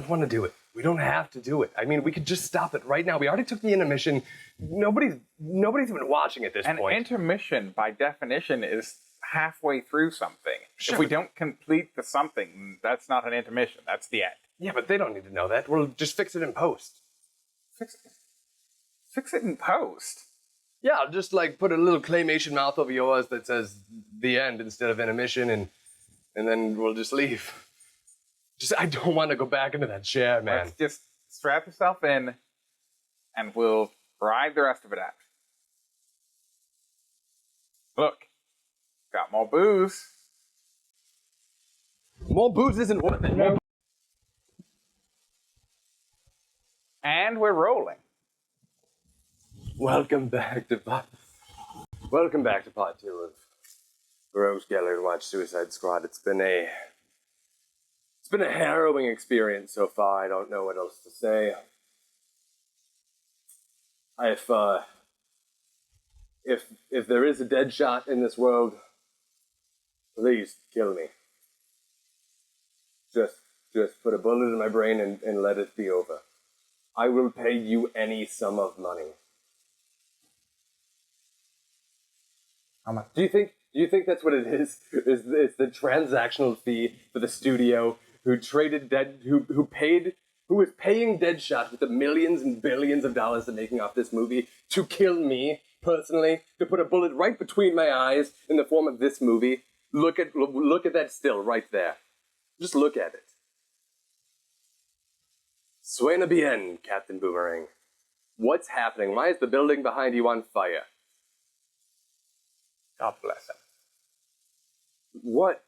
don't want to do it. We don't have to do it. I mean, we could just stop it right now. We already took the intermission. Nobody's even watching at this point. An intermission, by definition, is halfway through something. Sure. If we don't complete the something, that's not an intermission. That's the end. Yeah, but they don't need to know that. We'll just fix it in post. Fix it in post. Yeah, I'll just like put a little claymation mouth over yours that says the end instead of intermission, and then we'll just leave. I don't want to go back into that chair, man. Let's just strap yourself in, and we'll ride the rest of it out. Look, got more booze. More booze isn't worth it. No. And we're rolling. Welcome back to part 2 of Rose Geller and Watch Suicide Squad. It's been a harrowing experience so far. I don't know what else to say. If there is a dead shot in this world, please kill me. Just put a bullet in my brain and let it be over. I will pay you any sum of money. How much? Do you think that's what it is? It's the transactional fee for the studio who was paying Deadshot with the millions and billions of dollars they're making off this movie to kill me personally, to put a bullet right between my eyes in the form of this movie. Look at that still right there. Just look at it. Suena bien, Captain Boomerang. What's happening? Why is the building behind you on fire? God bless him. What?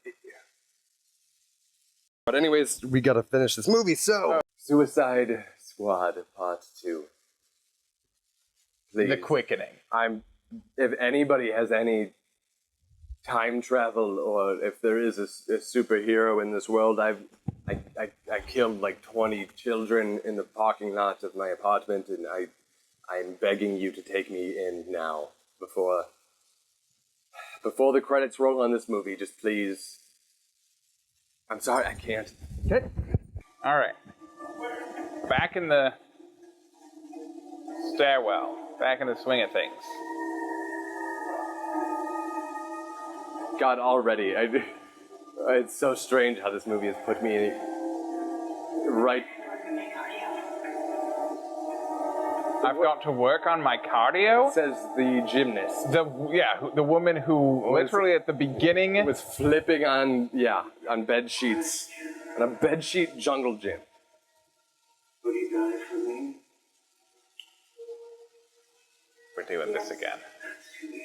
But anyways, we gotta finish this movie, so... Suicide Squad Part 2. Please. The quickening. If anybody has any time travel, or if there is a superhero in this world, I killed like 20 children in the parking lot of my apartment, and I'm begging you to take me in now, before the credits roll on this movie. Just please. I'm sorry, I can't. Okay. All right. Back in the stairwell. Back in the swing of things. God, already, it's so strange how this movie has put me right. I've got to work on my cardio. Says the gymnast. The woman who literally at the beginning was flipping on bed sheets, on a bed sheet jungle gym. Will you die for me? We're doing this again. That's too easy.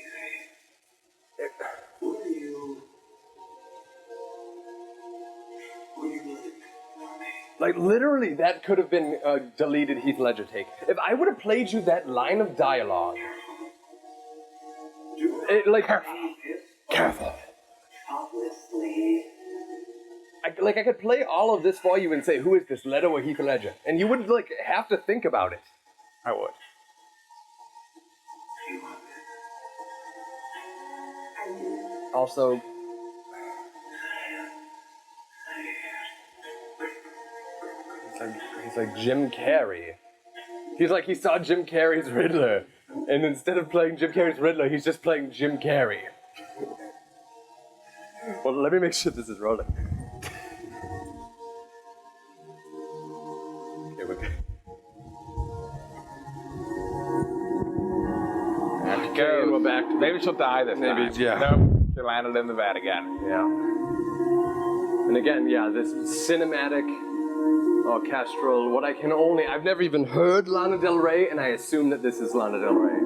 Will you let it for me? Like, literally, that could have been a deleted Heath Ledger take. If I would have played you that line of dialogue... Careful. Thoughtlessly. I could play all of this for you and say, who is this, Leto or Heath Ledger? And you wouldn't, have to think about it. I would. Also... He's like Jim Carrey. He's like, he saw Jim Carrey's Riddler, and instead of playing Jim Carrey's Riddler, he's just playing Jim Carrey. Well, let me make sure this is rolling. Here we go. There she goes. We're back to Maybe she'll die this time. Maybe, yeah. Nope. She landed in the vat again. Yeah. And again, this cinematic, orchestral, I've never even heard Lana Del Rey, and I assume that this is Lana Del Rey.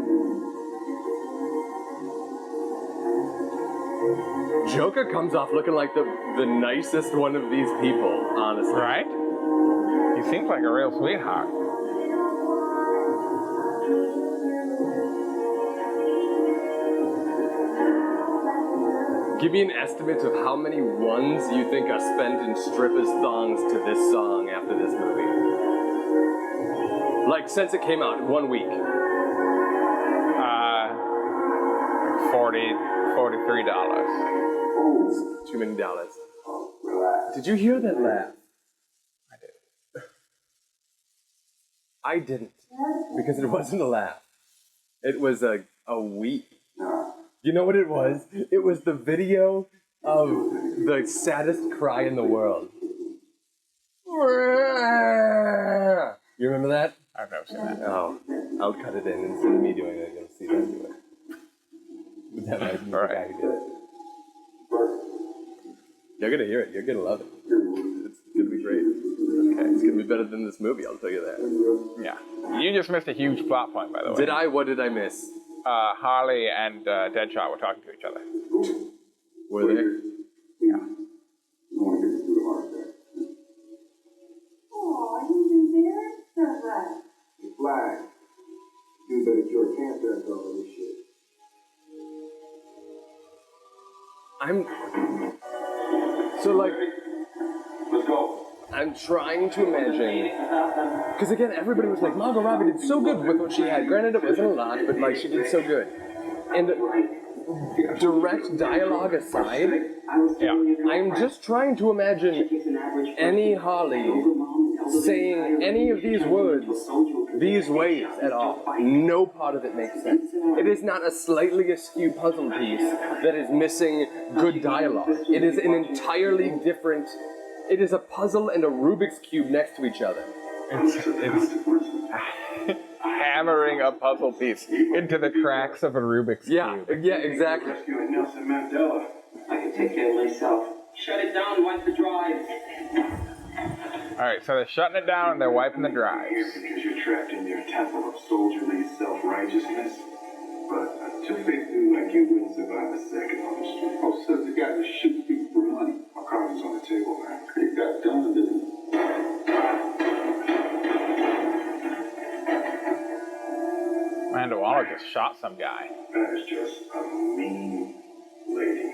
Joker comes off looking like the nicest one of these people, honestly. Right? He seems like a real sweetheart. Give me an estimate of how many ones you think are spent in strippers' thongs to this song after this movie. Like, since it came out, 1 week. $43. Too many dollars. Did you hear that laugh? I did. I didn't, because it wasn't a laugh. It was a weep. You know what it was? It was the video of the saddest cry in the world. You remember that? I've never seen that. Oh, I'll cut it in instead of me doing it. You'll see that do it. That might be the guy who did it. You're gonna hear it. You're gonna love it. It's gonna be great. Okay, it's gonna be better than this movie. I'll tell you that. Yeah. You just missed a huge plot point, by the way. Did I? What did I miss? Harley and Deadshot were talking to each other. Were they? Yeah. Oh, you been there? That's right. The flag. You better cure cancer and all this shit. So like, Let's go. I'm trying to imagine, because again, everybody was like, Margot Robbie did so good with what she had. Granted, it wasn't a lot, but like, she did so good. And direct dialogue aside, Yeah. I'm just trying to imagine any Holly saying any of these words these ways at all. No part of it makes sense. It is not a slightly askew puzzle piece that is missing good dialogue. It is an entirely different... It is a puzzle and a Rubik's Cube next to each other. It's hammering a puzzle piece into the cracks of a Rubik's Cube. Yeah, exactly. Rescuing Nelson Mandela. I can take care of myself. Shut it down, wipe the drive. Alright, so they're shutting it down and they're wiping the drives. Because you're trapped in your temple of soldierly self-righteousness. But a two-faced dude like you wouldn't survive a second on the street. Oh, so the guy was shooting people for money. My card is on the table, man. It got done, didn't it? Amanda Waller just shot some guy. That is just a mean lady.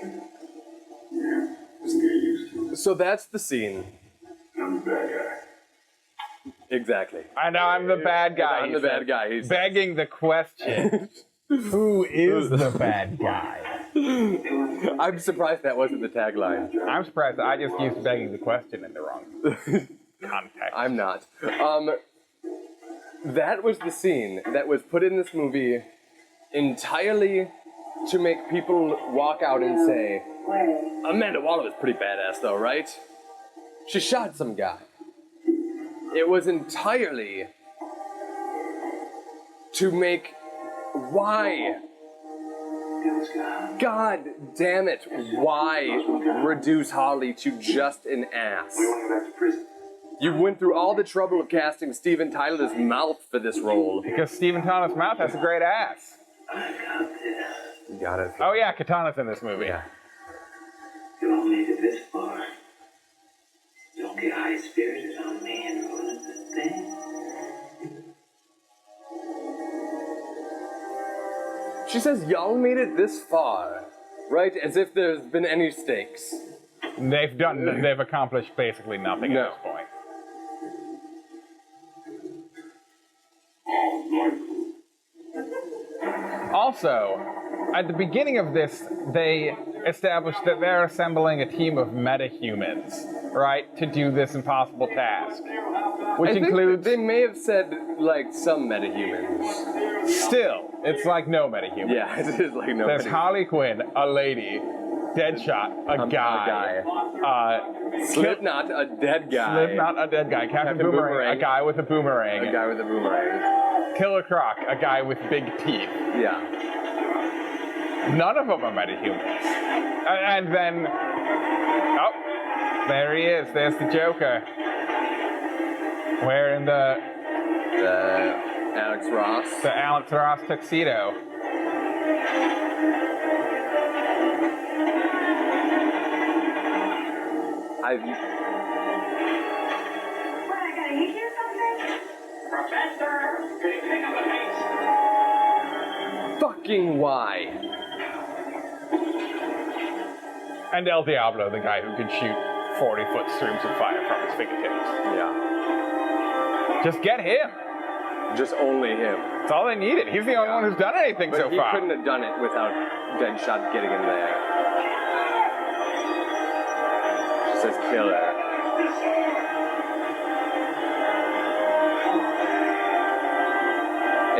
Yeah, just get used to it. So that's the scene. I'm the bad guy. Exactly. I know I'm the bad guy. I'm he the said, bad guy. He's begging the question. Who is the bad guy? I'm surprised that wasn't the tagline. I'm surprised I just used begging the question in the wrong context. I'm not. That was the scene that was put in this movie entirely to make people walk out and say, Amanda Waller was pretty badass though, right? She shot some guy. It was entirely to make... Why? God damn it. Why reduce Holly to just an ass? We want to go back to prison. You went through all the trouble of casting Steven Tyler's mouth for this role. Because Steven Tyler's mouth has a great ass. You got it. Oh yeah, Katana's in this movie. Yeah. You all made it this far. Don't get high-spirited on me and ruin a good thing. She says, y'all made it this far, right? As if there's been any stakes. They've accomplished basically nothing at this point. Also, at the beginning of this, they established that they're assembling a team of metahumans, right, to do this impossible task. Which I think includes... they may have said, like, some metahumans. Still, it's like no metahumans. Yeah, it is like no There's metahumans. Harley Quinn, a lady, Deadshot, a guy. Slipknot, a dead guy. Slipknot, a dead guy. Captain Boomerang, a guy with a boomerang. A guy with a boomerang. Killer Croc, a guy with big teeth. Yeah. None of them are metahumans. And then, oh, there he is. There's the Joker. Wearing the Alex Ross. the Alex Ross tuxedo. What, I gotta eat here something? Professor! King of the Beast! Fucking why? And El Diablo, the guy who can shoot 40-foot streams of fire from his fingertips. Yeah. Just get him. Just only him. That's all they needed. He's the only one who's done anything But so he far. couldn't have done it without Deadshot getting in there. She says killer.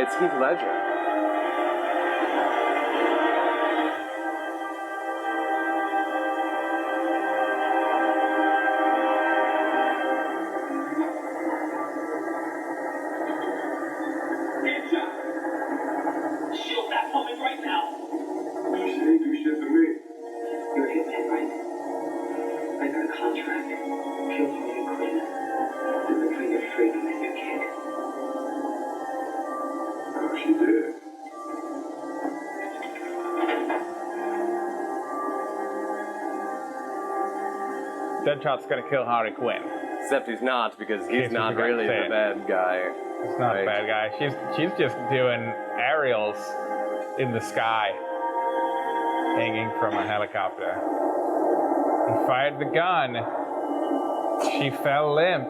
It's Heath Ledger. Shield that woman right now. She ain't do shit to me. You're a hitman, right? I got a contract. Kill Harley Quinn. Deliver your freedom and your kid. Oh, she did. Deadshot's gonna kill Harley Quinn. Except he's not, because he's Yes, not you forgot really to say the it. bad guy. He's not a Right. bad guy. She's just doing aerials in the sky, hanging from a helicopter. He fired the gun. She fell limp.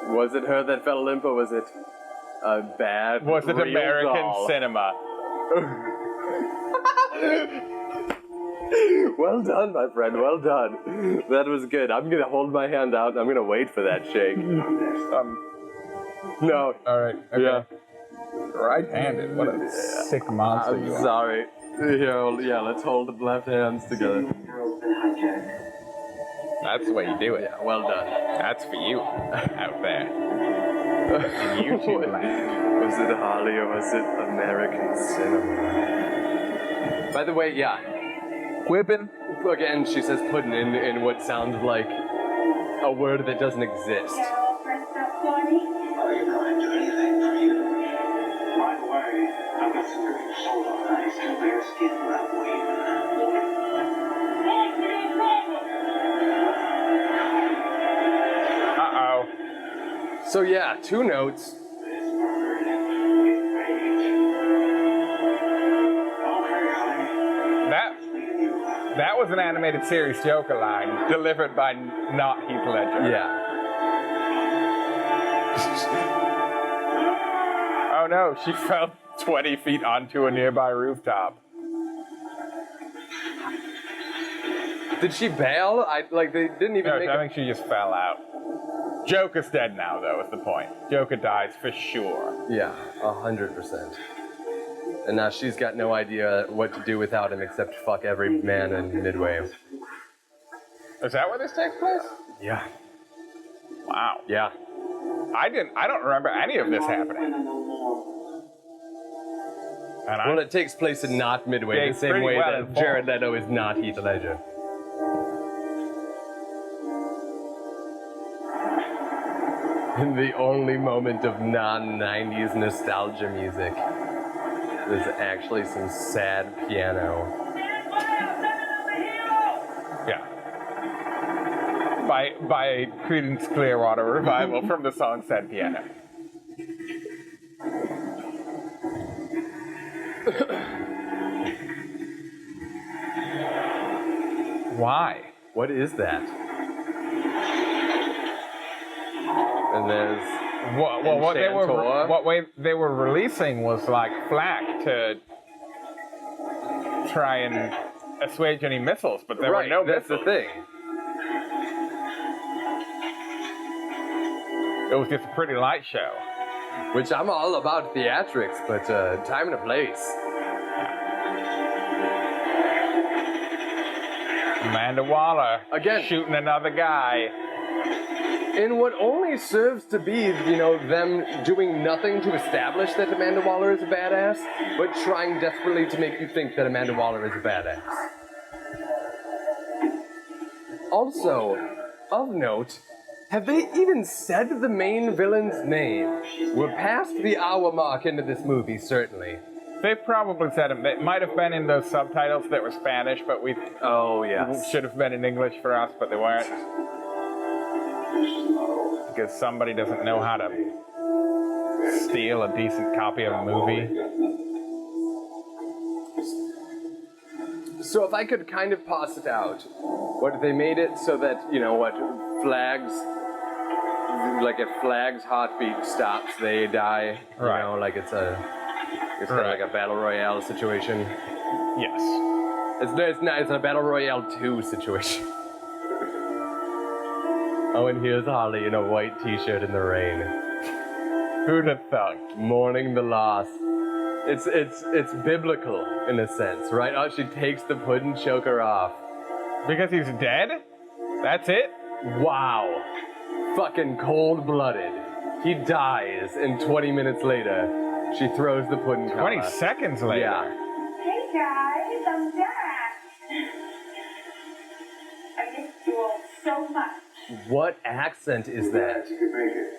Was it her that fell limp, or was it a bad Was it real American doll? cinema? Well done, my friend. Well done. That was good. I'm gonna hold my hand out. I'm gonna wait for that shake. No. All right. Okay. Yeah. Right-handed. What a sick monster I'm you are. sorry. Here, yeah, let's hold the left hands together. Girl's been hijacked. That's the way you do it. Yeah, well done. That's for you out there. In YouTube land. Was it Harley or was it American cinema? By the way, yeah. Whipping. Again, she says pudding in what sounds like a word that doesn't exist. Carol, first up for me. Oh, you know I'd do anything for you. By the way, I've got some good soda. Nice to bear skin without waving. Uh-oh. So yeah, 2 notes. That was an animated series Joker line delivered by not Heath Ledger. Yeah. Oh no, she fell 20 feet onto a nearby rooftop. Did she bail? They didn't even No, make I a... think she just fell out. Joker's dead now, though, is the point. Joker dies for sure. Yeah, 100%. And now she's got no idea what to do without him except fuck every man in Midway. Is that where this takes place? Yeah. Wow. Yeah. I don't remember any of this happening. And Well, it takes place in not Midway, Yeah, the it's same pretty way well that informed. Jared Leto is not Heath Ledger. The only moment of non-90s nostalgia music is actually some sad piano. yeah. By Creedence Clearwater Revival from the song Sad Piano. Why? What is that? And there's What way they were releasing was like flak to try and assuage any missiles, but there were no that's missiles. the thing. It was just a pretty light show. Which I'm all about theatrics, but time and a place. Amanda Waller Again. shooting another guy. In what only serves to be, them doing nothing to establish that Amanda Waller is a badass, but trying desperately to make you think that Amanda Waller is a badass. Also, of note, have they even said the main villain's name? We're past the hour mark into this movie, certainly. They probably said it. It might have been in those subtitles that were Spanish, but we Oh, yes. should have been in English for us, but they weren't. Because somebody doesn't know how to steal a decent copy of a movie. So if I could kind of pass it out, what they made it so that, flags, like if flags' heartbeat stops, they die. Right. Like it's kind of like a battle royale situation. Yes. It's a battle royale 2 situation. Oh, and here's Holly in a white t-shirt in the rain. Who'd have thunk? Mourning the loss. It's biblical in a sense, right? Oh, she takes the pudding choker off. Because he's dead? That's it? Wow. Fucking cold-blooded. He dies, and 20 minutes later, she throws the pudding 20 seconds later. Yeah. Hey guys, I'm back. I missed you all so much. What accent is that? You could make it.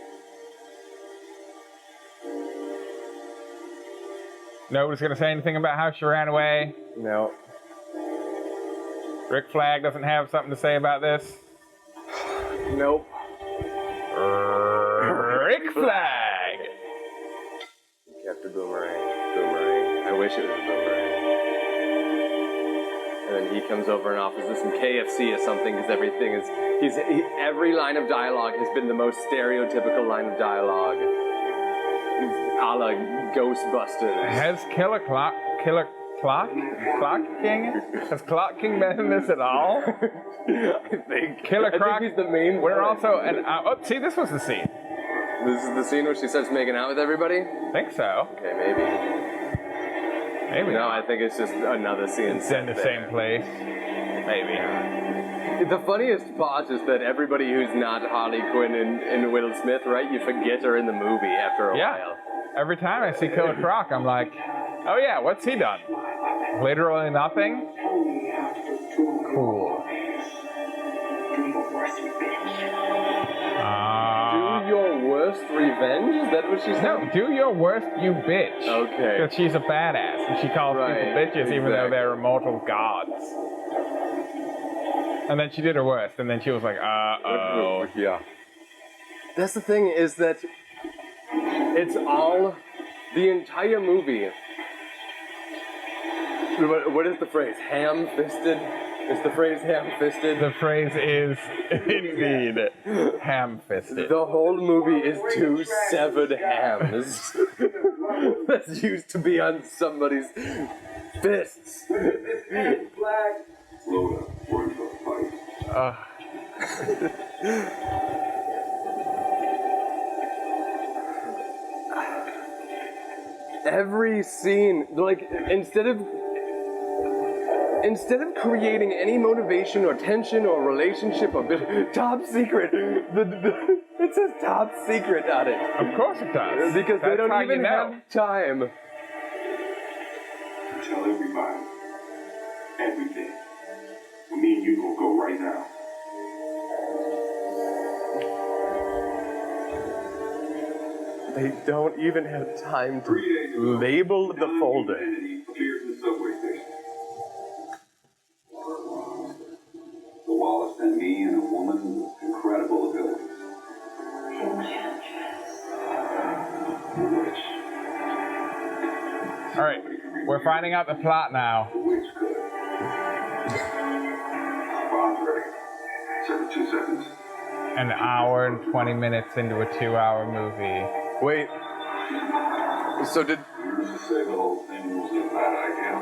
Nobody's gonna say anything about how she ran away. No. Rick Flag doesn't have something to say about this. Nope. Rick Flag! Kept a boomerang. I wish it was a boomerang. And then he comes over and offers us some KFC or something because everything is. Every line of dialogue has been the most stereotypical line of dialogue. A la Ghostbusters. Has Clock King? Has Clock King been in this at all? I think. Killer Croc. I think he's the main. We're villain. also see, this was the scene. This is the scene where she starts making out with everybody? I think so. Okay, maybe. Maybe No, not. I think it's just another scene. It's in the same place. Maybe. The funniest part is that everybody who's not Harley Quinn and Will Smith, right, you forget her in the movie after a while. Every time I see Killer Croc, I'm like, oh yeah, what's he done? Literally nothing? Cool. Do your worst revenge? Is that what she said? No, do your worst, you bitch. Okay. Because she's a badass, and she calls people bitches even though they're immortal gods. And then she did her worst, and then she was like, uh-oh. Yeah. That's the thing, is that it's all, the entire movie. What is the phrase? Ham-fisted? Is the phrase ham-fisted? The phrase is indeed ham-fisted. The whole movie is two severed hams that's used to be on somebody's fists. Load up, ready for a fight. Every scene, like, instead of creating any motivation or tension or relationship or top secret, it says top secret on it. Of course it does. Because they That's don't how even you know. have time. Tell everybody. Everything. Me and you gonna go right now. They don't even have time 3 days to ago, label the folder. humanity appears in the subway station. The Wallace sent me and a woman with incredible abilities. The witch. All right, we're finding out the plot now. The witch could. Bomb's ready. 72 seconds. An hour and 20 minutes into a 2-hour movie. Wait. So did Who's to say the whole thing was a bad idea?